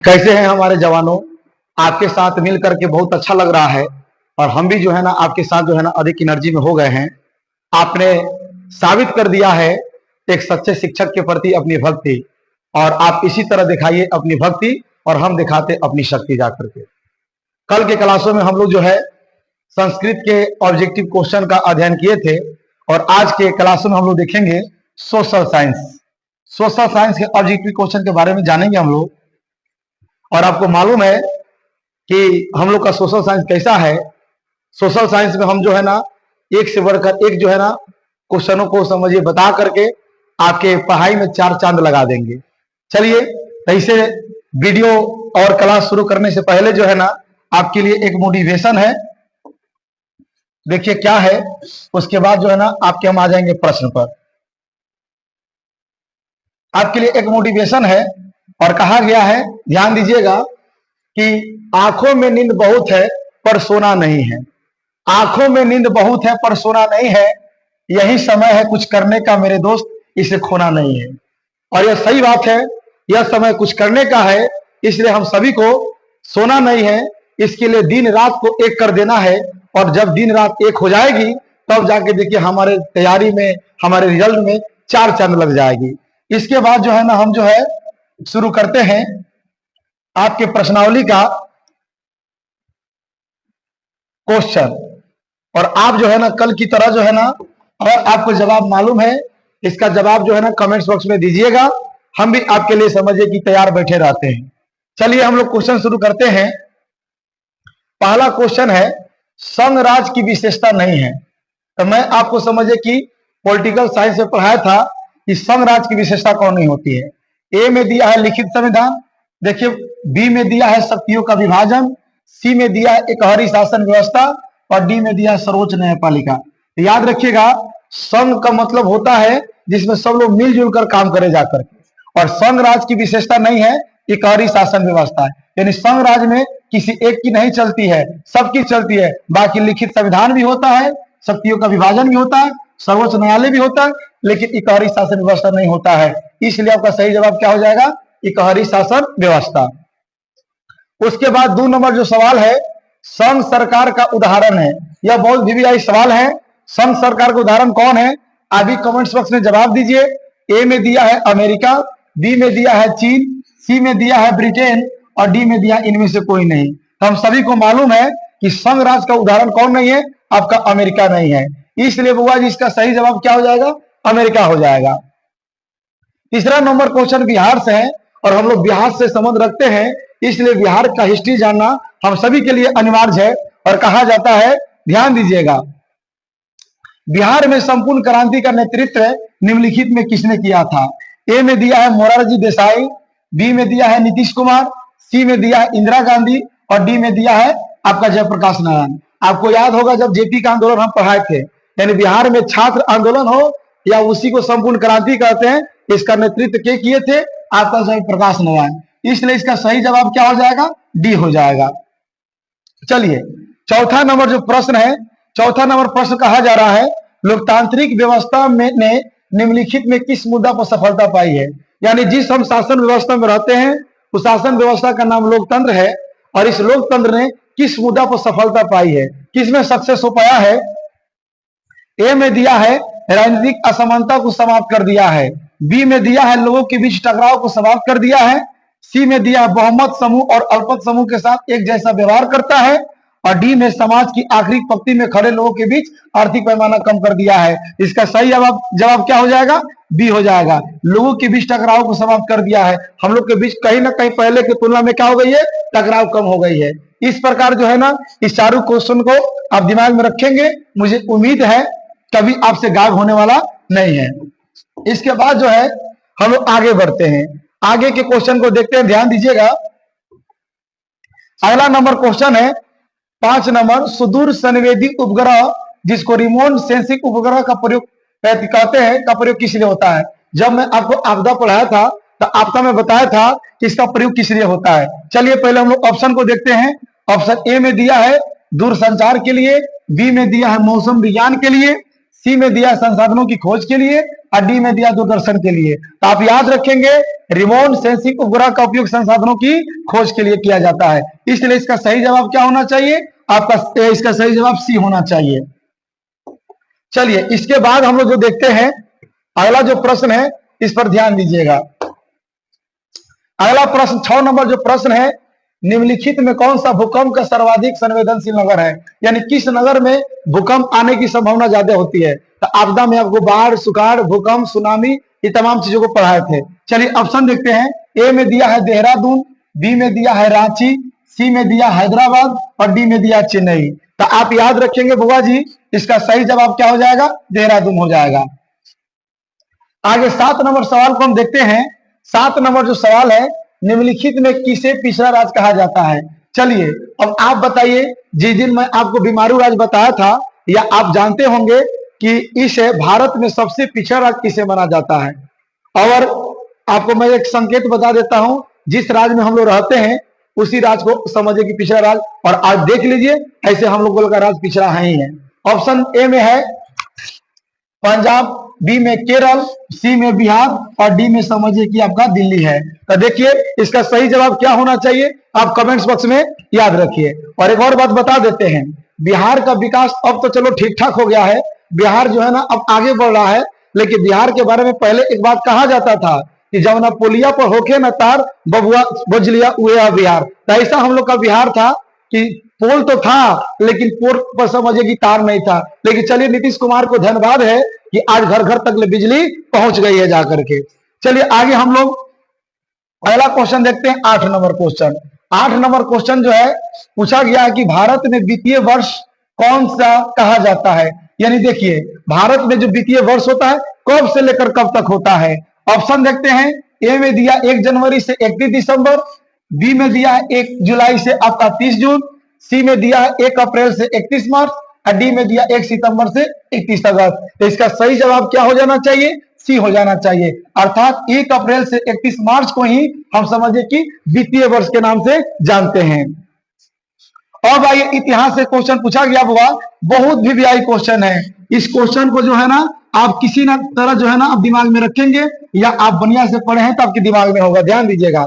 कैसे हैं हमारे जवानों। आपके साथ मिल करके बहुत अच्छा लग रहा है और हम भी जो है ना आपके साथ जो है ना अधिक एनर्जी में हो गए हैं। आपने साबित कर दिया है एक सच्चे शिक्षक के प्रति अपनी भक्ति, और आप इसी तरह दिखाइए अपनी भक्ति और हम दिखाते अपनी शक्ति जाकर के। कल के क्लासों में हम लोग जो है संस्कृत के ऑब्जेक्टिव क्वेश्चन का अध्ययन किए थे और आज के क्लासों में हम लोग देखेंगे सोशल साइंस। सोशल साइंस के ऑब्जेक्टिव क्वेश्चन के बारे में जानेंगे हम लोग। और आपको मालूम है कि हम लोग का सोशल साइंस कैसा है। सोशल साइंस में हम जो है ना एक से बढ़कर एक जो है ना क्वेश्चनों को समझिए बता करके आपके पढ़ाई में चार चांद लगा देंगे। चलिए ऐसे वीडियो और क्लास शुरू करने से पहले जो है ना आपके लिए एक मोटिवेशन है, देखिए क्या है। उसके बाद जो है ना आपके हम आ जाएंगे प्रश्न पर। आपके लिए एक मोटिवेशन है और कहा गया है, ध्यान दीजिएगा कि आंखों में नींद बहुत है पर सोना नहीं है। आंखों में नींद बहुत है पर सोना नहीं है, यही समय है कुछ करने का मेरे दोस्त, इसे खोना नहीं है। और यह सही बात है, यह समय कुछ करने का है, इसलिए हम सभी को सोना नहीं है। इसके लिए दिन रात को एक कर देना है और जब दिन रात एक हो जाएगी तब जाके देखिए हमारे तैयारी में, हमारे रिजल्ट में चार चांद लग जाएगी। इसके बाद जो है ना हम जो है शुरू करते हैं आपके प्रश्नावली का क्वेश्चन। और आप जो है ना कल की तरह जो है ना, अगर आपको जवाब मालूम है इसका जवाब जो है ना कमेंट्स बॉक्स में दीजिएगा। हम भी आपके लिए समझिए कि तैयार बैठे रहते हैं। चलिए हम लोग क्वेश्चन शुरू करते हैं। पहला क्वेश्चन है, संघ राज्य की विशेषता नहीं है। तो मैं आपको समझिए कि पॉलिटिकल साइंस में पढ़ाया था कि संघ राज्य की विशेषता कौन नहीं होती है। ए में दिया है लिखित संविधान, देखिए बी में दिया है शक्तियों का विभाजन, सी में दिया है एकहरी शासन व्यवस्था और डी में दिया है सर्वोच्च न्यायपालिका। तो याद रखिएगा, संघ का मतलब होता है जिसमें सब लोग मिलजुल कर काम करे जाकर के, और संघ राज्य की विशेषता नहीं है एकहरी शासन व्यवस्था है। यानी संघ राज्य में किसी एक की नहीं चलती है, सबकी चलती है। बाकी लिखित संविधान भी होता है, शक्तियों का विभाजन भी होता है, सर्वोच्च न्यायालय भी होता है, लेकिन एकहरी शासन व्यवस्था नहीं होता है। इसलिए आपका सही जवाब क्या हो जाएगा, एकहरी शासन व्यवस्था। उसके बाद 2 नंबर जो सवाल है, संघ सरकार का उदाहरण है। यह बहुत वीवीआई सवाल है। संघ सरकार का उदाहरण कौन है, आप भी कमेंट्स बॉक्स में जवाब दीजिए। ए में दिया है अमेरिका, बी में दिया है चीन, सी में दिया है ब्रिटेन और डी में दिया इनमें से कोई नहीं। तो हम सभी को मालूम है कि संघ राज्य का उदाहरण कौन नहीं है, आपका अमेरिका नहीं है। इसलिए बुआ जी इसका सही जवाब क्या हो जाएगा, अमेरिका हो जाएगा। तीसरा नंबर क्वेश्चन बिहार से है और हम लोग बिहार से संबंध रखते हैं, इसलिए बिहार का हिस्ट्री जानना हम सभी के लिए अनिवार्य है। और कहा जाता है, ध्यान दीजिएगा, बिहार में संपूर्ण क्रांति का नेतृत्व निम्नलिखित में किसने किया था। ए में दिया है मोरारजी देसाई, बी में दिया है नीतीश कुमार, सी में दिया है इंदिरा गांधी और डी में दिया है आपका जयप्रकाश नारायण। आपको याद होगा जब जेपी का आंदोलन हम पढ़ाए थे, यानी बिहार में छात्र आंदोलन हो या उसी को संपूर्ण क्रांति कहते हैं, इसका नेतृत्व के किए थे, आपका जयप्रकाश नारायण। इसलिए इसका सही जवाब क्या हो जाएगा, डी हो जाएगा। चलिए चौथा नंबर जो प्रश्न है, चौथा नंबर प्रश्न कहा जा रहा है, लोकतांत्रिक व्यवस्था में ने निम्नलिखित में किस मुद्दा पर सफलता पाई है। यानी जिस हम शासन व्यवस्था में रहते हैं उस शासन व्यवस्था का नाम लोकतंत्र है, और इस लोकतंत्र ने किस मुद्दा पर सफलता पाई है, किसमें सक्सेस हो पाया है। ए में दिया है राजनीतिक असमानता को समाप्त कर दिया है, बी में दिया है लोगों के बीच टकराव को समाप्त कर दिया है, सी में दिया है बहुमत समूह और अल्पमत समूह के साथ एक जैसा व्यवहार करता है, और डी में समाज की आखिरी पंक्ति में खड़े लोगों के बीच आर्थिक पैमाना कम कर दिया है। इसका सही जवाब क्या हो जाएगा, बी हो जाएगा। लोगों के बीच टकराव को समाप्त कर दिया है। हम लोग के बीच कहीं ना कहीं पहले की तुलना में क्या हो गई है, टकराव कम हो गई है। इस प्रकार जो है ना इस चारों क्वेश्चन को आप दिमाग में रखेंगे, मुझे उम्मीद है कभी आपसे गायब होने वाला नहीं है। इसके बाद जो है हम लोग आगे बढ़ते हैं, आगे के क्वेश्चन को देखते हैं, ध्यान दीजिएगा। अगला नंबर क्वेश्चन है 5 नंबर, सुदूर संवेदी उपग्रह जिसको रिमोट सेंसिंग उपग्रह का प्रयोग कहते हैं, का प्रयोग किस लिए होता है। जब मैं आपको आपदा पढ़ाया था तो आपदा में बताया था कि इसका प्रयोग किस लिए होता है। चलिए पहले हम लोग ऑप्शन को देखते हैं। ऑप्शन ए में दिया है दूरसंचार के लिए, बी में दिया है मौसम विज्ञान के लिए, सी में दिया है संसाधनों की खोज के लिए और डी में दिया दूरदर्शन के लिए। तो आप याद रखेंगे रिमोट सेंसिंग उपग्रह का उपयोग संसाधनों की खोज के लिए किया जाता है, इसलिए इसका सही जवाब क्या होना चाहिए आपका, इसका सही जवाब सी होना चाहिए। चलिए इसके बाद हम लोग जो देखते हैं अगला जो प्रश्न है इस पर ध्यान दीजिएगा। अगला प्रश्न 6 नंबर जो प्रश्न है, निम्नलिखित में कौन सा भूकंप का सर्वाधिक संवेदनशील नगर है, यानी किस नगर में भूकंप आने की संभावना ज्यादा होती है। तो आपदा में आपको बाढ़, सुखाड़, भूकंप, सुनामी, ये तमाम चीजों को पढ़ाए थे। चलिए ऑप्शन देखते हैं। ए में दिया है देहरादून, बी में दिया है रांची, सी में दिया हैदराबाद और डी में दिया चेन्नई। तो आप याद रखेंगे बुआ जी, इसका सही जवाब क्या हो जाएगा, देहरादून हो जाएगा। आगे 7 नंबर सवाल को हम देखते हैं। 7 नंबर जो सवाल है, निम्नलिखित में किसे पिछड़ा राज्य कहा जाता है। चलिए अब आप बताइए, जिस दिन मैं आपको बीमारू राज्य बताया था, या आप जानते होंगे कि इस भारत में सबसे पिछड़ा राज्य किसे माना जाता है। और आपको मैं एक संकेत बता देता हूं, जिस राज्य में हम लोग रहते हैं उसी राज्य को समझिए कि पिछड़ा राज्य, और आज देख लीजिए ऐसे हम लोगों का राज्य पिछड़ा है ही है। ऑप्शन ए में है पंजाब, बी में केरल, सी में बिहार और डी में समझिए कि आपका दिल्ली है। तो देखिए इसका सही जवाब क्या होना चाहिए, आप कमेंट्स बॉक्स में याद रखिए। और एक और बात बता देते हैं, बिहार का विकास अब तो चलो ठीक ठाक हो गया है, बिहार जो है ना अब आगे बढ़ रहा है, लेकिन बिहार के बारे में पहले एक बात कहा जाता था कि जब ना पुलिया पर होके न तार बबुआ बुझ लिया हुआ बिहार। तो ऐसा हम लोग का बिहार था कि पोल तो था लेकिन पोल पर समझिए कि तार नहीं था। लेकिन चलिए नीतीश कुमार को धन्यवाद है कि आज घर घर तक बिजली पहुंच गई है जाकर के। चलिए आगे हम लोग अगला क्वेश्चन देखते हैं। 8 नंबर क्वेश्चन। 8 नंबर क्वेश्चन जो है पूछा गया है कि भारत में वित्तीय वर्ष कौन सा कहा जाता है। यानी देखिए भारत में जो वित्तीय वर्ष होता है कब से लेकर कब तक होता है। ऑप्शन देखते हैं। ए में दिया 1 जनवरी से 31 दिसंबर, बी में दिया है 1 जुलाई से आपका 30 जून, सी में दिया है 1 अप्रैल से 31 मार्च और डी में दिया 1 सितंबर से 31 अगस्त। तो इसका सही जवाब क्या हो जाना चाहिए, सी हो जाना चाहिए। अर्थात 1 अप्रैल से 31 मार्च को ही हम समझे कि वित्तीय वर्ष के नाम से जानते हैं। और भाई इतिहास से क्वेश्चन पूछा गया हुआ, बहुत भी वीआई क्वेश्चन है। इस क्वेश्चन को जो है ना आप किसी ना तरह जो है ना आप दिमाग में रखेंगे, या आप बढ़िया से पढ़े हैं तो आपके दिमाग में होगा। ध्यान दीजिएगा।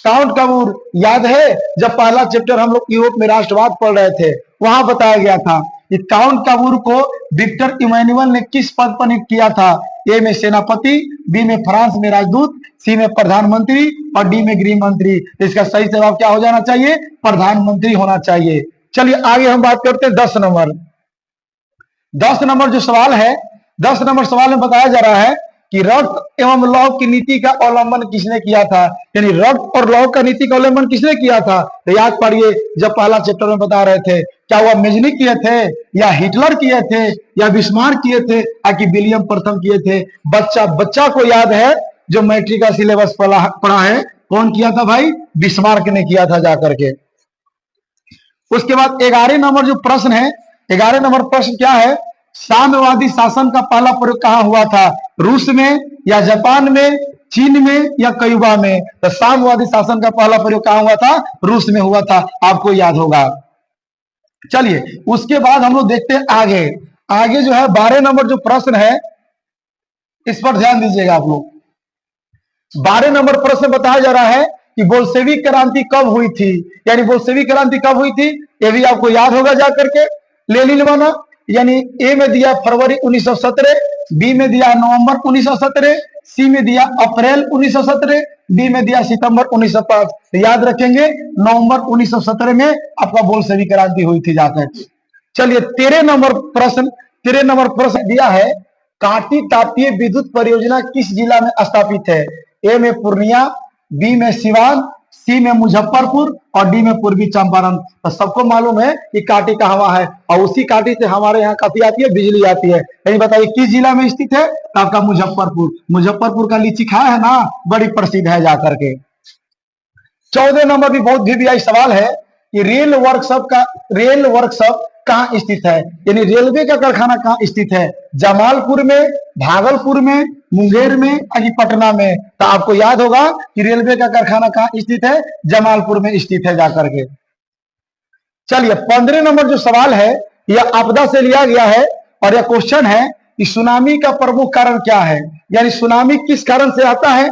काउंट काबूर याद है, जब पहला चैप्टर हम लोग यूरोप में राष्ट्रवाद पढ़ रहे थे, वहां बताया गया था कि काउंट काबूर को विक्टर इमैनुअल ने किस पद पर नियुक्त किया था। ए में सेनापति, बी में फ्रांस में राजदूत, सी में प्रधानमंत्री और डी में गृह मंत्री। इसका सही जवाब क्या हो जाना चाहिए, प्रधानमंत्री होना चाहिए। चलिए आगे हम बात करते हैं 10 नंबर। 10 नंबर जो सवाल है, 10 नंबर सवाल में बताया जा रहा है कि रक्त एवं लौह की नीति का अवलंबन किसने किया था। यानी रक्त और लौह का नीति का अवलंबन किसने किया था। तो याद पढ़िए, जब पहला चैप्टर में बता रहे थे, क्या वह मेजनिक किए थे या हिटलर किए थे या बिस्मार्क किए थे या कि विलियम प्रथम किए थे। बच्चा को याद है जो मैट्रिक का सिलेबस पढ़ा है, कौन किया था भाई, बिस्मार्क ने किया था जाकर के। उसके बाद 11 नंबर जो प्रश्न है, 11 नंबर प्रश्न क्या है, साम्यवादी शासन का पहला प्रयोग कहां हुआ था। रूस में या जापान में, चीन में या क्यूबा में। तो साम्यवादी शासन का पहला प्रयोग कहां हुआ था, रूस में हुआ था, आपको याद होगा। चलिए उसके बाद हम लोग देखते हैं आगे। आगे जो है 12 नंबर जो प्रश्न है, इस पर ध्यान दीजिएगा आप लोग। 12 नंबर प्रश्न बताया जा रहा है कि बोल्शेविक क्रांति कब हुई थी। यानी बोल्शेविक क्रांति कब हुई थी, ये भी आपको याद होगा जाकर के। लेनिन बना, यानी ए में दिया फरवरी 1917, बी में दिया नवंबर 1917, सी में दिया अप्रैल 1917, डी में दिया सितंबर 1905। तो याद रखेंगे नवंबर 1917 में आपका बोल्शेविक क्रांति हुई थी जाकर। चलिए 13 नंबर प्रश्न दिया है, कांटी तापीय विद्युत परियोजना किस जिला में स्थापित है। ए में पूर्णिया, बी में सिवान, सी में मुजफ्फरपुर और डी में पूर्वी चंपारण। तो सबको मालूम है कि कांटी कहां है, और उसी कांटी से हमारे यहाँ काफी आती है, बिजली आती है। लेकिन बताइए किस जिला में स्थित है, तो आपका मुजफ्फरपुर। मुजफ्फरपुर का लीची खाया है ना, बड़ी प्रसिद्ध है जाकर के। 14 नंबर भी बहुत भी सवाल है कि रेल वर्कशॉप कहां स्थित है। यानी रेलवे का कारखाना कहां स्थित है, जमालपुर में, भागलपुर में, मुंगेर में या पटना में। तो आपको याद होगा कि रेलवे का कारखाना कहां स्थित है, जमालपुर में स्थित है जाकर के। चलिए 15 नंबर जो सवाल है यह आपदा से लिया गया है, और यह क्वेश्चन है कि सुनामी का प्रमुख कारण क्या है। यानी सुनामी किस कारण से आता है?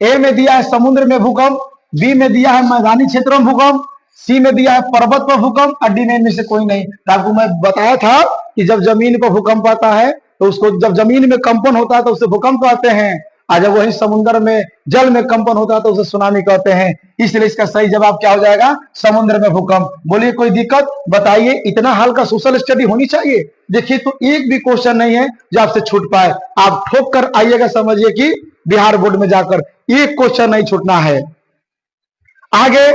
ए में दिया है समुद्र में भूकंप, बी में दिया है मैदानी क्षेत्रों में भूकंप, सी में दिया है पर्वत पर भूकंप, और डी में इनमें से कोई नहीं। तो आपको मैं बताया था कि जब जमीन पर भूकंप आता है तो उसको, जब जमीन में कंपन होता है तो उसे भूकंप कहते हैं, और जब वही समुद्र में जल में कंपन होता है तो उसे सुनामी कहते हैं। इसलिए इसका सही जवाब क्या हो जाएगा? समुद्र में भूकंप। बोलिए कोई दिक्कत? बताइए, इतना हल्का सोशल स्टडी होनी चाहिए। देखिए तो एक भी क्वेश्चन नहीं है जो आपसे छूट पाए। आप ठोक कर आइएगा, समझिए कि बिहार बोर्ड में जाकर एक क्वेश्चन नहीं छूटना है। आगे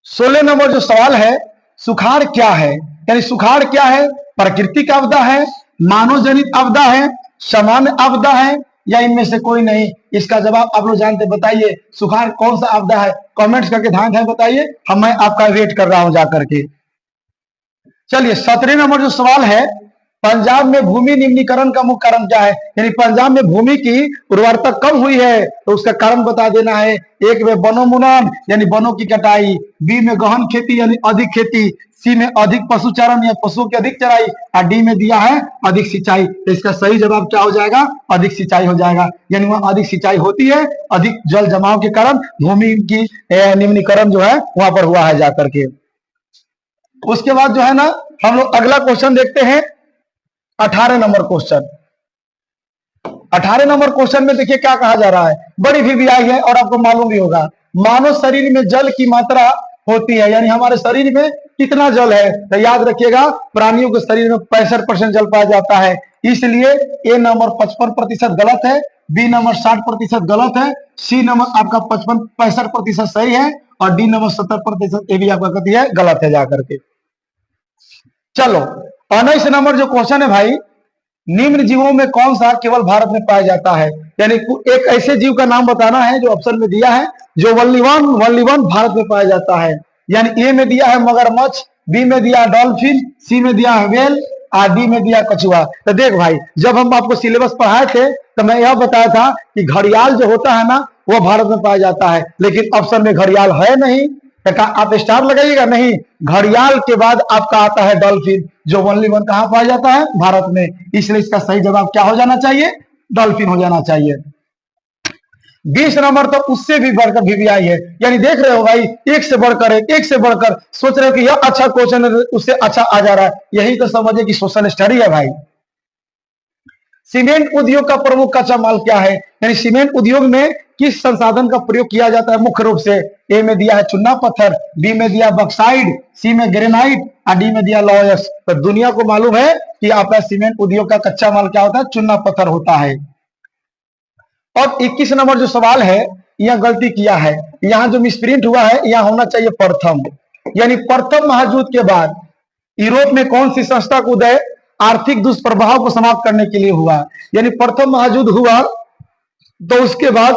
16 नंबर जो सवाल है, सुखाड़ क्या है? यानी सुखाड़ क्या है? प्राकृतिक आपदा है, मानव जनित आपदा है, सामान्य आपदा है, या इनमें से कोई नहीं? इसका जवाब आप लोग जानते, बताइए सुखाड़ कौन सा आपदा है? कमेंट्स करके ध्यान बताइए, मैं आपका वेट कर रहा हूं जाकर के। चलिए 17 नंबर जो सवाल है, पंजाब में भूमि निम्नीकरण का मुख्य कारण क्या है? यानी पंजाब में भूमि की उर्वरता कम हुई है तो उसका कारण बता देना है। एक में वनोन्मूलन यानी वनों की कटाई, बी में गहन खेती यानी अधिक खेती, सी में अधिक पशुचारण या पशुओं की अधिक चराई, और डी में दिया है अधिक सिंचाई। तो इसका सही जवाब क्या हो जाएगा? अधिक सिंचाई हो जाएगा। यानी वहां अधिक सिंचाई होती है, अधिक जल जमाव के कारण भूमि की निम्नीकरण जो है वहां पर हुआ है जाकर के। उसके बाद जो है ना, हम लोग अगला क्वेश्चन देखते हैं, 18 नंबर क्वेश्चन। 18 नंबर क्वेश्चन में देखिए क्या कहा जा रहा है, बड़ी वीवीआई है और आपको मालूम भी होगा। मानव शरीर में जल की मात्रा होती है, यानी हमारे शरीर में कितना जल है? तो याद रखिएगा, प्राणियों के शरीर में 65% जल पाया जाता है। इसलिए ए नंबर 55% गलत है, बी नंबर 60% गलत है, सी नंबर आपका 65% सही है, और डी नंबर 70% ये भी आपका कथी है? गलत है जाकर के। चलो 19 नंबर जो क्वेश्चन है भाई, निम्न जीवों में कौन सा केवल भारत में पाया जाता है? यानी एक ऐसे जीव का नाम बताना है जो ऑप्शन में दिया है, जो वनली वन भारत में पाया जाता है। यानी ए में दिया है मगरमच्छ, बी में दिया डॉल्फिन, सी में दिया है व्हेल, और डी में दिया कछुआ। तो देख भाई, जब हम आपको सिलेबस पढ़ाए थे तो मैं यह बताया था कि घड़ियाल जो होता है ना, वो भारत में पाया जाता है, लेकिन ऑप्शन में घड़ियाल है नहीं। आप स्टार लगाइएगा नहीं, घड़ियाल के बाद आपका आता है डॉल्फिन, जो ओनली वन कहां पाया जाता है? भारत में। इसलिए इसका सही जवाब क्या हो जाना चाहिए? डॉल्फिन हो जाना चाहिए। 20 नंबर तो उससे भी बढ़कर वीवीआई है, यानी देख रहे हो भाई, एक से बढ़कर एक से बढ़कर, सोच रहे हो कि यह अच्छा क्वेश्चन है, उससे अच्छा आ जा रहा है। यही तो समझिए कि सोशल स्टडी है भाई। सीमेंट उद्योग का प्रमुख कच्चा माल क्या है? यानी सीमेंट उद्योग में किस संसाधन का प्रयोग किया जाता है मुख्य रूप से? ए में दिया है चुना पत्थर, बी में दिया बक्साइड, सी में ग्रेनाइट, और डी में दिया लॉयस। तो दुनिया को मालूम है कि आपका सीमेंट उद्योग का कच्चा माल क्या होता है? चुना पत्थर होता है। और 21 नंबर जो सवाल है, यह गलती किया है, यहां जो मिसप्रिंट हुआ है, यहां होना चाहिए प्रथम। यानी प्रथम महायुद्ध के बाद यूरोप में कौन सी संस्था का उदय आर्थिक दुष्प्रभाव को समाप्त करने के लिए हुआ? यानी प्रथम महायुद्ध हुआ तो उसके बाद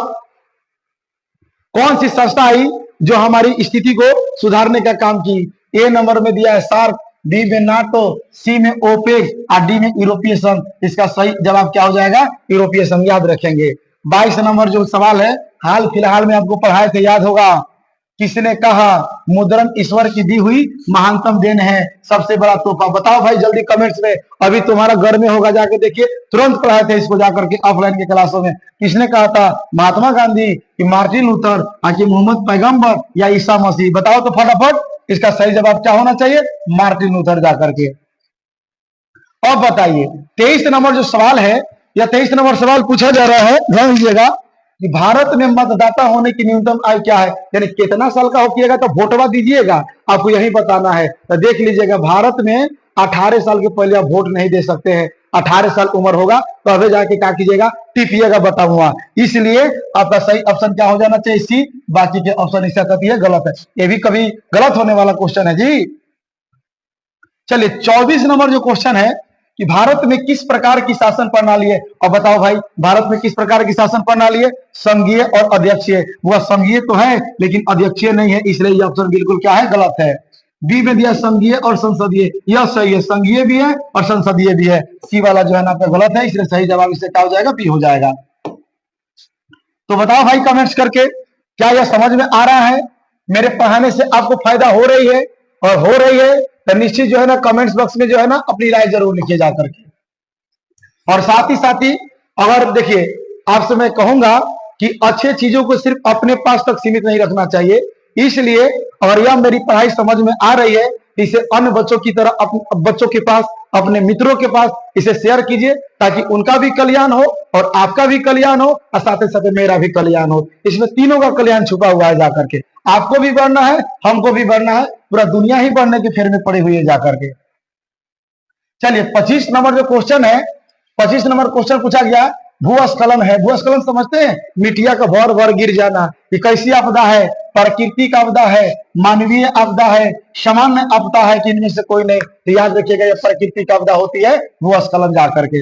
कौन सी संस्था आई जो हमारी स्थिति को सुधारने का काम की? ए नंबर में दिया है सार्क, बी में नाटो, सी में ओपेक, और डी में यूरोपीय संघ। इसका सही जवाब क्या हो जाएगा? यूरोपीय संघ। याद रखेंगे। 22 नंबर जो सवाल है, हाल फिलहाल में आपको पढ़ाए थे, याद होगा, किसने कहा मुद्रण ईश्वर की दी हुई महानतम देन है, सबसे बड़ा तोहफा? बताओ भाई जल्दी कमेंट्स में, अभी तुम्हारा घर में होगा, जाके देखिए, तुरंत पढ़ाए थे इसको जाकर के ऑफलाइन के क्लासों में। किसने कहा था? महात्मा गांधी कि मार्टिन लूथर, कि मोहम्मद पैगंबर या ईसा मसीह? बताओ तो फटाफट। इसका सही जवाब क्या होना चाहिए? मार्टिन लूथर जाकर के। अब बताइए 23 नंबर जो सवाल है, या 23 नंबर सवाल पूछा जा रहा है, ध्यान दीजिएगा कि भारत में मतदाता होने की न्यूनतम आयु क्या है? यानी कितना साल का होगा तो वोटवा दीजिएगा, आपको यही बताना है। तो देख लीजिएगा, भारत में 18 साल के पहले आप वोट नहीं दे सकते हैं। 18 साल उम्र होगा तो अभी जाके क्या कीजिएगा? टिपिएगा बताऊंगा। इसलिए आपका सही ऑप्शन क्या हो जाना चाहिए? सी। बाकी के ऑप्शन इसका कभी है गलत है, ये भी कभी गलत होने वाला क्वेश्चन है जी। चलिए 24 नंबर जो क्वेश्चन है कि भारत में किस प्रकार की शासन प्रणाली है? और बताओ भाई, भारत में किस प्रकार की शासन प्रणाली है? संघीय और अध्यक्षीय। वह संघीय तो है लेकिन अध्यक्षीय नहीं है, इसलिए यह ऑप्शन बिल्कुल क्या है? गलत है। बी में दिया संघीय और संसदीय, यह सही है, संघीय भी है और संसदीय भी है। सी वाला जो है ना आपका गलत है, इसलिए सही जवाब इससे क्या हो जाएगा? बी हो जाएगा। तो बताओ भाई कमेंट्स करके, क्या यह समझ में आ रहा है? मेरे पढ़ाने से आपको फायदा हो रही है? और हो रही है तो निश्चित जो है ना कमेंट्स बॉक्स में जो है ना अपनी राय जरूर लिखिए जा करके। और साथ ही अगर देखिए, आपसे मैं कहूंगा कि अच्छे चीजों को सिर्फ अपने पास तक सीमित नहीं रखना चाहिए। इसलिए अगर यह मेरी पढ़ाई समझ में आ रही है, इसे अन्य बच्चों की तरह बच्चों के पास, अपने मित्रों के पास इसे शेयर कीजिए, ताकि उनका भी कल्याण हो और आपका भी कल्याण हो और साथ ही साथ मेरा भी कल्याण हो। इसमें तीनों का कल्याण छुपा हुआ है जाकर के। आपको भी बढ़ना है, हमको भी बढ़ना है, पूरा दुनिया ही बढ़ने के फेर में पड़ी हुई है जाकर के। चलिए 25 नंबर जो क्वेश्चन है, 25 नंबर क्वेश्चन पूछा गया, भूस्खलन है। भूस्खलन समझते हैं? मिट्टिया का भर भर गिर जाना। ये कैसी आपदा है? प्रकृति का आपदा है, मानवीय आपदा है, सामान्य आपदा है कि इनमें से कोई नहीं? तो याद रखिएगा, ये प्रकृति का आपदा होती है भूस्खलन जाकर के।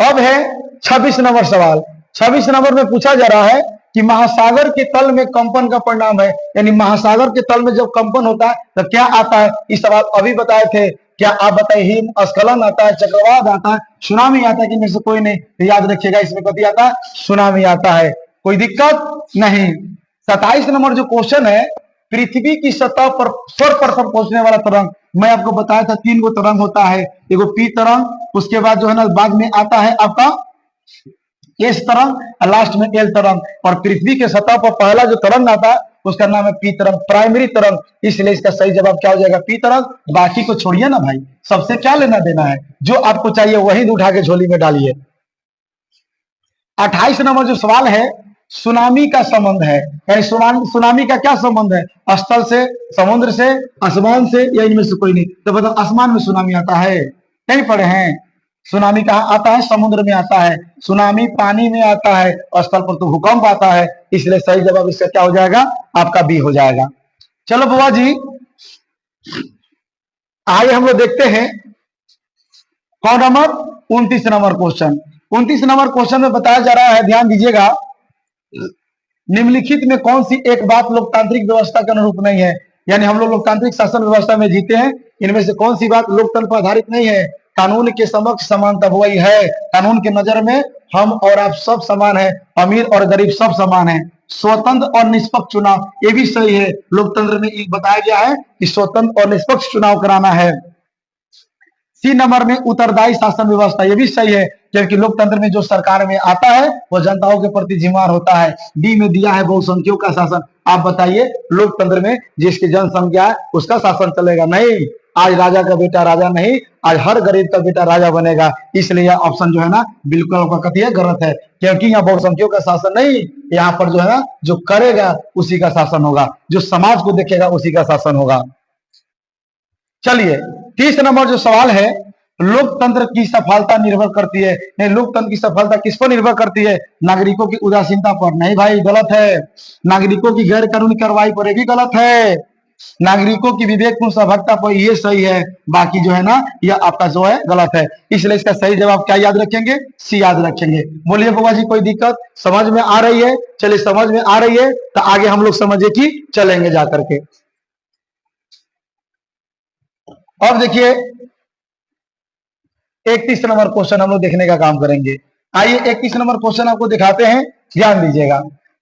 अब है 26 नंबर सवाल। 26 नंबर में पूछा जा रहा है कि महासागर के तल में कंपन का परिणाम है, यानी महासागर के तल में जब कंपन होता है तो क्या आता है? इस सवाल अभी बताए थे। क्या आप बताइए, हिमस्खलन आता है, चक्रवात आता है, सुनामी आता है कि इनमें से कोई नहीं? तो याद रखिएगा, इसमें कभी आता है, सुनामी आता है। कोई दिक्कत नहीं। 27 नंबर जो क्वेश्चन है, पृथ्वी की सतह पर सर्वप्रथम पहुंचने वाला तरंग, मैं आपको बताया था 3 गो तरंग होता है। एगो पी तरंग, उसके बाद जो है ना बाद में आता है आपका एस तरंग, और लास्ट में एल तरंग। और पृथ्वी के सतह पर पहला जो तरंग आता है उसका नाम है पी तरंग, प्राइमरी तरंग। इसलिए इसका सही जवाब क्या हो जाएगा? पी तरंग। बाकी को छोड़िए ना भाई, सबसे क्या लेना देना है? जो आपको चाहिए वही उठा के झोली में डालिए। 28 नंबर जो सवाल है, सुनामी का संबंध है, यानी सुनामी का क्या संबंध है? स्थल से, समुद्र से, आसमान से, या इनमें से कोई नहीं? तो बताओ, आसमान में सुनामी आता है? नहीं पढ़े हैं? सुनामी कहाँ आता है? समुद्र में आता है। सुनामी पानी में आता है, स्थल पर तो भूकंप आता है। इसलिए सही जवाब इसका क्या हो जाएगा? आपका बी हो जाएगा। चलो बुआ जी, आगे हम लोग देखते हैं कौन number 29 number question. 29 number question में बताया जा रहा है, ध्यान दीजिएगा, निम्नलिखित में कौन सी एक बात लोकतांत्रिक व्यवस्था के अनुरूप नहीं है? यानी हम लोग लोकतांत्रिक शासन व्यवस्था में जीते हैं, इनमें से कौन सी बात लोकतंत्र पर आधारित नहीं है? कानून के समक्ष समानता वही है। कानून के नजर में हम और आप सब समान है, अमीर और गरीब सब समान है। स्वतंत्र और निष्पक्ष चुनाव, ये भी सही है। लोकतंत्र में एक बताया गया है कि स्वतंत्र और निष्पक्ष चुनाव कराना है। सी नंबर में उत्तरदायी शासन व्यवस्था, ये भी सही है, क्योंकि लोकतंत्र में जो सरकार में आता है वो जनताओं के प्रति जिम्मेदार होता है। डी में दिया है बहुसंख्यकों का शासन। आप बताइए, लोकतंत्र में जिसकी जनसंख्या है उसका शासन चलेगा? नहीं। आज राजा का बेटा राजा नहीं, आज हर गरीब का बेटा राजा बनेगा। इसलिए यह ऑप्शन जो है ना बिल्कुल आपका कथित गलत है, क्योंकि यहाँ बहुसंख्यकों का शासन नहीं, यहाँ पर जो है ना जो करेगा उसी का शासन होगा, जो समाज को देखेगा उसी का शासन होगा। चलिए 30 नंबर जो सवाल है, लोकतंत्र की सफलता निर्भर करती है, नहीं, लोकतंत्र की सफलता किस पर निर्भर करती है? नागरिकों की उदासीनता पर? नहीं भाई, गलत है। नागरिकों की गैर कानूनी कार्रवाई पर? भी गलत है। नागरिकों की विवेकपूर्ण सहभागिता पर? ये सही है। बाकी जो है ना यह आपका जो है गलत है। इसलिए इसका सही जवाब क्या याद रखेंगे? सी याद रखेंगे। बोलिए बाबा जी, कोई दिक्कत समझ में आ रही है? चलिए, समझ में आ रही है तो आगे हम लोग समझिए कि चलेंगे जाकर के। अब देखिए 31 नंबर क्वेश्चन हम लोग देखने का काम करेंगे। आइए 31 नंबर क्वेश्चन आपको दिखाते हैं, ध्यान दीजिएगा।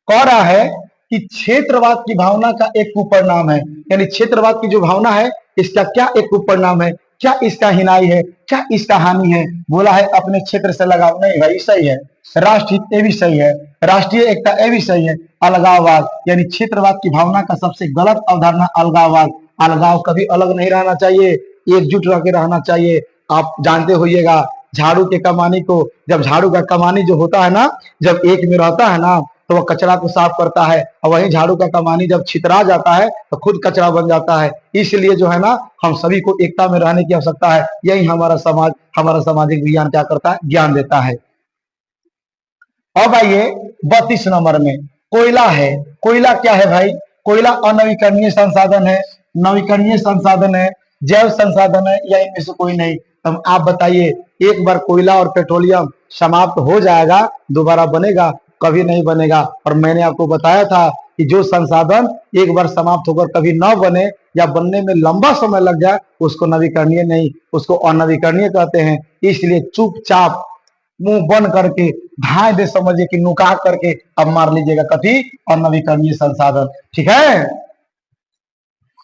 कह रहा है कि क्षेत्रवाद की भावना का एक कुपरिणाम है, यानी क्षेत्रवाद की जो भावना है इसका क्या एक कुपरिणाम है? क्या इसका हिनाई है? क्या इसका हानि है? बोला है अपने क्षेत्र से लगाव, नहीं भाई सही है। राष्ट्रहित, ये भी सही है। राष्ट्रीय एकता, ये भी सही है। अलगाववाद, यानी क्षेत्रवाद की भावना का सबसे गलत अवधारणा अलगाववाद। अलगाव कभी अलग नहीं रहना चाहिए, एकजुट रह के रहना चाहिए। आप जानते होइएगा, झाड़ू के कमानी को, जब झाड़ू का कमानी जो होता है ना, जब एक में रहता है ना तो वह कचरा को साफ करता है, और वही झाड़ू का कमानी जब छितरा जाता है तो खुद कचरा बन जाता है। इसलिए जो है ना हम सभी को एकता में रहने की आवश्यकता है। यही हमारा समाज, हमारा सामाजिक विज्ञान क्या करता है? ज्ञान देता है। अब आइए 32 नंबर में, कोयला है। कोयला क्या है भाई? कोयला अनवीकरणीय संसाधन है, नवीकरणीय संसाधन है, जैव संसाधन है, या इनमें से कोई नहीं? तो आप बताइए, एक बार कोयला और पेट्रोलियम समाप्त हो जाएगा, दोबारा बनेगा? कभी नहीं बनेगा। और मैंने आपको बताया था कि जो संसाधन एक बार समाप्त होकर कभी न बने या बनने में लंबा समय लग जाए उसको नवीकरणीय नहीं, उसको अनवीकरणीय कहते हैं। इसलिए चुपचाप मुंह बंद करके धाए दे समझिए कि नुका करके अब मार लीजिएगा कथी? अनवीकरणीय संसाधन। ठीक है।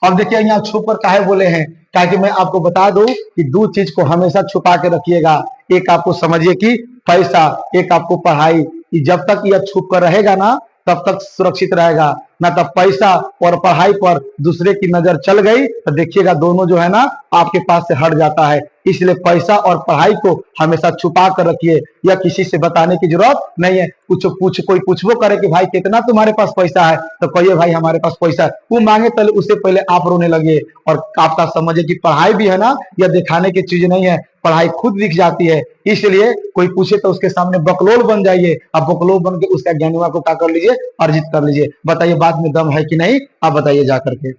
अब देखिए यहाँ छुप कर काहे बोले हैं, ताकि मैं आपको बता दूं कि दो चीज को हमेशा छुपा के रखिएगा। एक आपको समझिए कि पैसा, एक आपको पढ़ाई, कि जब तक यह छुप कर रहेगा ना तब तक सुरक्षित रहेगा, ना तब पैसा और पढ़ाई पर दूसरे की नजर चल गई तो देखिएगा दोनों जो है ना आपके पास से हट जाता है। इसलिए पैसा और पढ़ाई को हमेशा छुपा कर रखिए, या किसी से बताने की जरूरत नहीं है। कोई पूछबो करे कि भाई कितना तुम्हारे पास पैसा है, तो कहिए भाई हमारे पास पैसा है, वो मांगे पहले उससे पहले आप रोने लगे। और आपका समझिए कि पढ़ाई भी है ना यह दिखाने की चीज नहीं है, पढ़ाई खुद दिख जाती है। इसलिए कोई पूछे तो उसके सामने बकलोल बन जाइए, आप बकलोल बन के उसका ज्ञानिवा को क्या कर लीजिए, अर्जित कर लीजिए। बताइए बात में दम है कि नहीं, आप बताइए जा करके।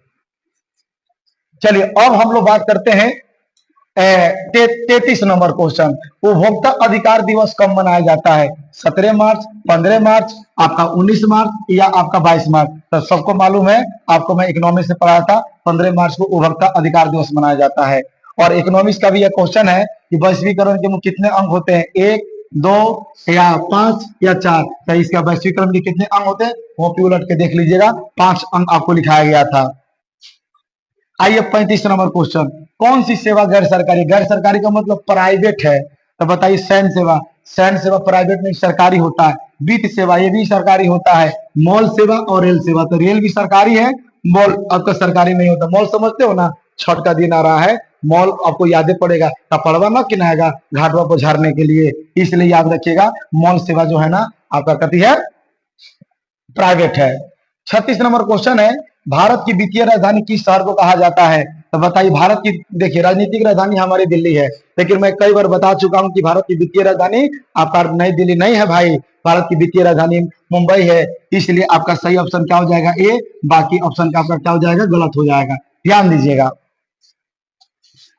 चलिए अब हम लोग बात करते हैं 33 नंबर क्वेश्चन, उपभोक्ता अधिकार दिवस कब मनाया जाता है? 17 मार्च, 15 मार्च, आपका 19 मार्च या आपका 22 मार्च? तो सबको मालूम है, आपको मैं इकोनॉमिक्स से पढ़ाया था 15 मार्च को उपभोक्ता अधिकार दिवस मनाया जाता है। और इकोनॉमिक्स का भी यह क्वेश्चन है कि वैश्वीकरण के कितने अंग होते हैं, 1, 2 या 5 या 4? तो इसका वैश्वीकरण के कितने अंग होते हैं वो भी उलट के देख लीजिएगा, 5 अंग आपको लिखाया गया था। आइए 35 नंबर क्वेश्चन, कौन सी सेवा गैर सरकारी? गैर सरकारी का मतलब प्राइवेट है, तो बताइए सैन्य सेवा। सैन्य सेवा प्राइवेट में सरकारी होता है। वित्त सेवा ये भी सरकारी होता है। मॉल सेवा और रेल सेवा, तो रेल भी सरकारी है, मॉल आपका सरकारी नहीं होता। मॉल समझते हो ना, छठ का दिन आ रहा है, मॉल आपको याद पड़ेगा, कपड़वा ना किनाएगा घाटवा पर झाड़ने के लिए, इसलिए याद रखिएगा मॉल सेवा जो है ना आपका कति है, प्राइवेट है। 36 नंबर क्वेश्चन है, भारत की वित्तीय राजधानी किस शहर को कहा जाता है? तो बताइए भारत की, देखिए राजनीतिक राजधानी हमारी दिल्ली है, लेकिन मैं कई बार बता चुका हूं कि भारत की वित्तीय राजधानी आपका नई दिल्ली नहीं है भाई, भारत की वित्तीय राजधानी मुंबई है। इसलिए आपका सही ऑप्शन क्या हो जाएगा, ए। बाकी ऑप्शन का आपका क्या हो जाएगा, गलत हो जाएगा, ध्यान दीजिएगा।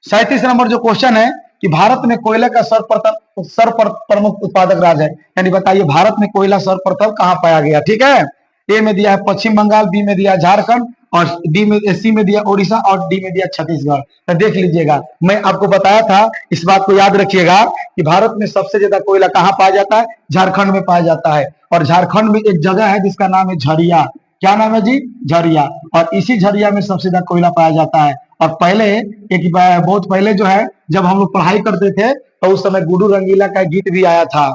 37 नंबर जो क्वेश्चन है कि भारत में कोयला का सर्वप्रथम प्रमुख उत्पादक राज्य है, यानी बताइए भारत में कोयला सर्वप्रथम कहां पाया गया? ठीक है, ए में दिया है पश्चिम बंगाल, बी में दिया झारखंड, और डी में, सी में दिया उड़ीसा, और डी में दिया छत्तीसगढ़। तो देख लीजिएगा, मैं आपको बताया था, इस बात को याद रखिएगा कि भारत में सबसे ज्यादा कोयला कहां पाया जाता है? झारखंड में पाया जाता है। और झारखंड में एक जगह है जिसका नाम है झरिया। क्या नाम है जी? झरिया। और इसी झरिया में सबसे ज्यादा कोयला पाया जाता है। और पहले एक बहुत पहले जो है, जब हम लोग पढ़ाई करते थे तो उस समय गुड्डू रंगीला का गीत भी आया था,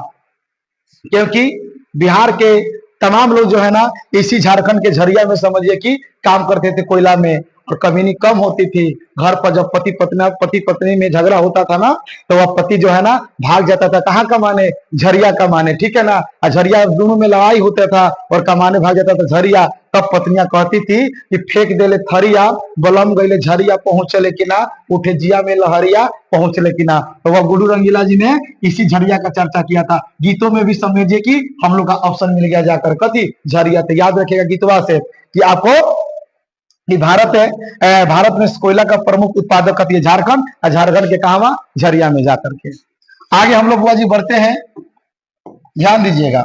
क्योंकि बिहार के तमाम लोग जो है ना इसी झारखंड के झरिया में समझिए कि काम करते थे कोयला में, और कमीनी कम होती थी। घर पर जब पति पत्नी में झगड़ा होता था ना, तो वह पति जो है ना भाग जाता था, कहाँ कमाने? झरिया कमाने, ठीक है ना। और झरिया दोनों में लड़ाई होता था और कमाने भाग जाता था झरिया। तब पत्नियां कहती थी कि फेंक देले थरिया, बलम गईले झरिया, पहुंचले कि ना, उठे जिया में लहरिया, पहुंचले कि ना। तो वह गुड्डू रंगीला जी ने इसी झरिया का चर्चा किया था। गीतों में भी समझिए कि हम लोग का ऑप्शन मिल गया जाकर, कथी? झरिया। तो याद रखिएगा गीतवा से कि आपको कि भारत है, भारत में कोयला का प्रमुख उत्पादक कथी है? झारखंड। और झारखंड के कहा? झरिया में जाकर के। आगे हम लोग बुआ जी बढ़ते हैं, ध्यान दीजिएगा।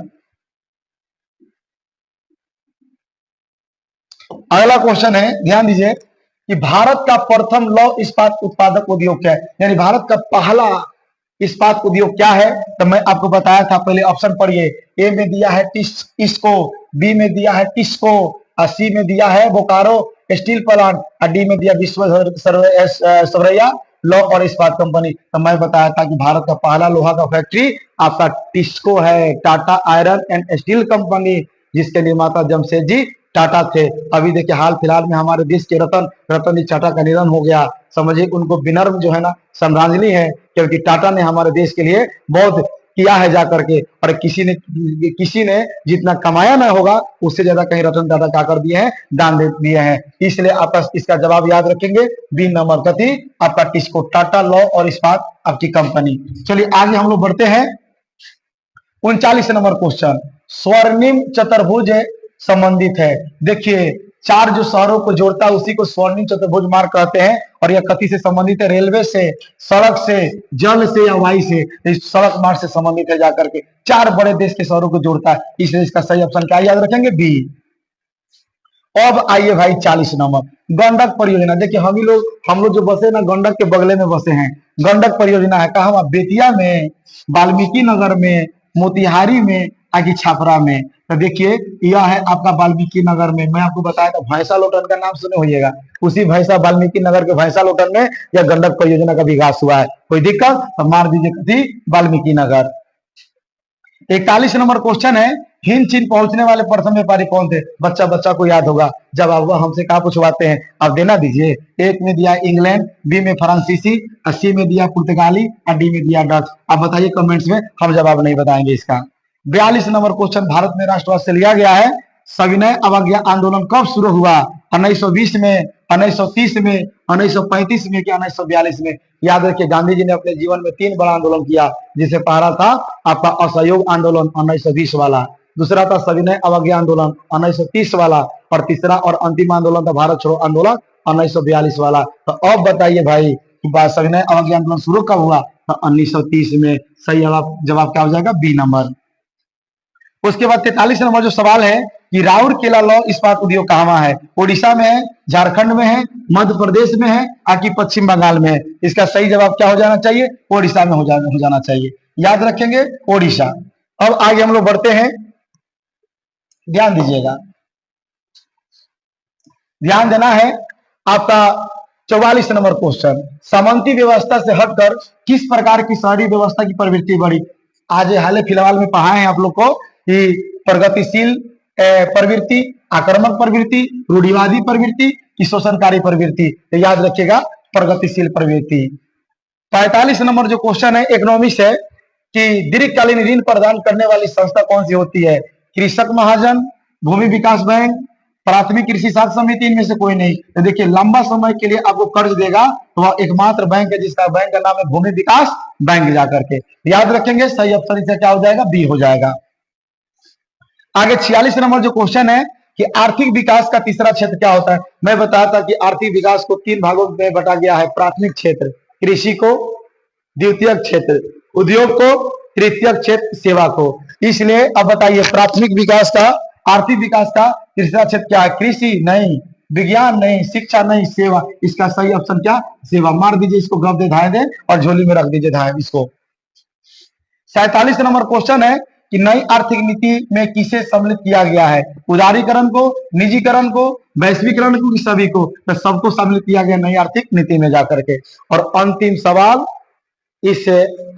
अगला क्वेश्चन है, ध्यान दीजिए कि भारत का प्रथम लौह इस्पात उत्पादक उद्योग क्या है? यानी भारत का पहला इस्पात उद्योग क्या है? तो मैं आपको बताया था, पहले ऑप्शन पढ़िए। ए में दिया है टिस्को, बी में दिया है टिस्को, और सी में दिया है बोकारो स्टील प्लांट, और डी में दिया विश्व सरैया लौह और इस्पात कंपनी। तो मैं बताया था कि भारत का पहला लोहा का फैक्ट्री आपका टिस्को है, Tata iron and steel company, जिसके निर्माता जमशेदजी टाटा थे। अभी देखिए हाल फिलहाल में हमारे देश के रतन जी टाटा का निधन हो गया। समझिए उनको विनम्र जो है ना श्रद्धांजलि है, क्योंकि टाटा ने हमारे देश के लिए बहुत किया है जाकर के। और किसी ने जितना कमाया ना होगा उससे ज्यादा कहीं रतन टाटा क्या कर दिए हैं, दान दे दिए हैं। इसलिए आप इसका जवाब याद रखेंगे, बी नंबर कथी आपका टिस्को, टाटा लॉ और इस्पात आपकी कंपनी। चलिए आगे हम लोग बढ़ते हैं। 39 नंबर क्वेश्चन, स्वर्णिम चतुर्भुज संबंधित है। देखिए चार जो शहरों को जोड़ता है उसी को स्वर्णिम चतुर्भुज मार्ग कहते हैं। और यह कथी से संबंधित है? रेलवे से, सड़क से, जल से या वायु से? इस सड़क मार्ग से संबंधित है जाकर के। चार बड़े देश के शहरों को जोड़ता है, इसलिए इसका सही ऑप्शन क्या याद रखेंगे? बी। अब आइए भाई 40 नंबर, गंडक परियोजना। देखिए हम लोग जो बसे ना गंडक के बगले में बसे हैं। गंडक परियोजना है कहा? बेतिया में, वाल्मीकि नगर में, मोतिहारी में, आगे छापरा में। तो देखिए यह है आपका वाल्मीकि नगर में, मैं आपको बताया था भैंसा लोटन का नाम सुने होइएगा, उसी भैंसा वाल्मीकि नगर के भैंसा लोटन में यह गंडक परियोजना का विकास हुआ है। कोई दिक्कत तो मार दीजिए कथी वाल्मीकि नगर। 41 नंबर क्वेश्चन है, हिंद चीन पहुंचने वाले प्रथम व्यापारी कौन थे? बच्चा बच्चा को याद होगा, जब आप हमसे कहा पूछवाते हैं, आप देना दीजिए। एक में दिया इंग्लैंड, बी में फ्रांसीसी, सी में दिया पुर्तगाली और डी में दिया डच। आप बताइए कमेंट्स में, हम जवाब नहीं बताएंगे इसका। 42 नंबर क्वेश्चन, भारत में राष्ट्रवाद से लिया गया है, सविनय अवज्ञा आंदोलन कब शुरू हुआ? 1920 में, 1930 में, 1935 में क्या 1942 में? याद रखिए गांधी जी ने अपने जीवन में 3 बड़ा आंदोलन किया, जिसे पहला था आपका असहयोग आंदोलन 1920 वाला, दूसरा था सविनय अवज्ञा आंदोलन 1930 वाला, और तीसरा और अंतिम आंदोलन था भारत छोड़ो आंदोलन 1942 वाला। तो अब बताइए भाई कि सविनय अवज्ञा आंदोलन शुरू कब हुआ? तो 1930 में। सही जवाब क्या हो जाएगा? B number. उसके बाद 43 नंबर जो सवाल है कि राउरकेला लौह इस्पात उद्योग कहाँ है? उड़ीसा में है, झारखंड में है, मध्य प्रदेश में है, आकि पश्चिम बंगाल में है? इसका सही जवाब क्या हो जाना चाहिए? ओडिशा में हो जाना चाहिए। याद रखेंगे ओडिशा। अब आगे हम लोग बढ़ते हैं, ध्यान दीजिएगा, ध्यान देना है आपका 44 नंबर क्वेश्चन, सामंती व्यवस्था से हटकर किस प्रकार की शहरी व्यवस्था की प्रवृत्ति बढ़ी? आज हाल फिलहाल में पढ़ा है आप लोग को कि प्रगतिशील प्रवृत्ति, आक्रामक प्रवृत्ति, रूढ़िवादी प्रवृत्ति की शोषणकारी प्रवृत्ति? तो याद रखिएगा प्रगतिशील प्रवृत्ति। 45 नंबर जो क्वेश्चन है इकोनॉमिक्स है कि दीर्घकालीन ऋण प्रदान करने वाली संस्था कौन सी होती है? कृषक महाजन, भूमि विकास बैंक, प्राथमिक कृषि साख समिति, इनमें से कोई नहीं। तो देखिए लंबा समय के लिए आपको कर्ज देगा तो वह एकमात्र बैंक है जिसका बैंक का नाम है भूमि विकास बैंक जाकर के। याद रखेंगे सही ऑप्शन इसका क्या हो जाएगा? बी हो जाएगा। आगे 46 नंबर जो क्वेश्चन है कि आर्थिक विकास का तीसरा क्षेत्र क्या होता है? मैं बताया था कि आर्थिक विकास को 3 भागों में बांटा गया है, प्राथमिक क्षेत्र, कृषि को द्वितीय क्षेत्र, उद्योग को, तृतीय क्षेत्र सेवा को। इसलिए अब बताइए प्राथमिक विकास का, आर्थिक विकास का तीसरा क्षेत्र क्या है? कृषि नहीं, विज्ञान नहीं, शिक्षा नहीं, सेवा। इसका सही ऑप्शन क्या? सेवा। मार दीजिए इसको, गप दे धाए दे और झोली में रख दीजिए धाए इसको। 47 नंबर क्वेश्चन है कि नई आर्थिक नीति में किसे सम्मिलित किया गया है? उदारीकरण को, निजीकरण को, वैश्वीकरण को, सभी को? तो सबको सम्मिलित किया गया नई आर्थिक नीति में जाकर के। और अंतिम सवाल इस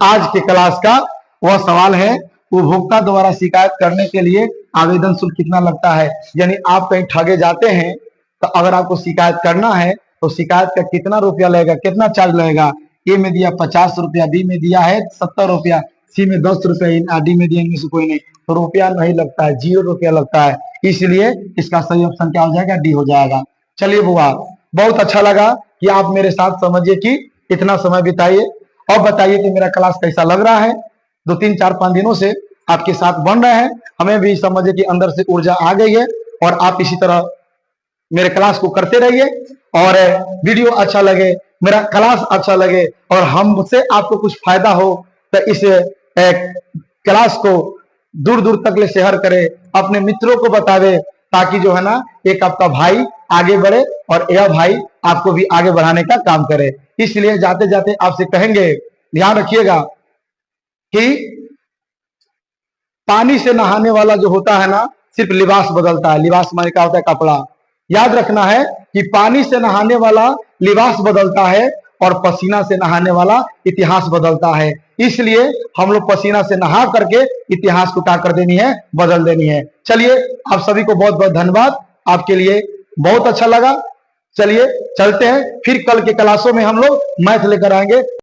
आज के क्लास का वह सवाल है, उपभोक्ता द्वारा शिकायत करने के लिए आवेदन शुल्क कितना लगता है? यानी आप कहीं ठगे जाते हैं तो अगर आपको शिकायत करना है तो शिकायत का कितना रुपया लगेगा, कितना चार्ज लगेगा? ए में दिया 50 रुपया, बी में दिया है 70 रुपया, सी में 10 रुपया, डी में दिया इनमें से कोई नहीं। तो रुपया नहीं लगता है, 0 रुपया लगता है। इसलिए इसका सही ऑप्शन क्या हो जाएगा? डी हो जाएगा। चलिए बुआ, बहुत अच्छा लगा कि आप मेरे साथ समझिए कि इतना समय बिताइए। और बताइए कि मेरा क्लास कैसा लग रहा है? 2-3-4-5 दिनों से आपके साथ बन रहे हैं, हमें भी समझिए कि अंदर से ऊर्जा आ गई है। और आप इसी तरह मेरे क्लास को करते रहिए, और वीडियो अच्छा लगे, मेरा क्लास अच्छा लगे और हमसे आपको कुछ फायदा हो तो इस क्लास को दूर दूर तक ले शेयर करें, अपने मित्रों को बतावे, ताकि जो है ना एक आपका भाई आगे बढ़े और यह भाई आपको भी आगे बढ़ाने का काम करे। इसलिए जाते जाते आपसे कहेंगे, ध्यान रखिएगा कि पानी से नहाने वाला जो होता है ना सिर्फ लिबास बदलता है। लिबास माने क्या होता है? कपड़ा। याद रखना है कि पानी से नहाने वाला लिबास बदलता है और पसीना से नहाने वाला इतिहास बदलता है। इसलिए हम लोग पसीना से नहा करके इतिहास को क्या कर देनी है? बदल देनी है। चलिए आप सभी को बहुत बहुत धन्यवाद, आपके लिए बहुत अच्छा लगा। चलिए चलते हैं, फिर कल के क्लासों में हम लोग मैथ लेकर आएंगे।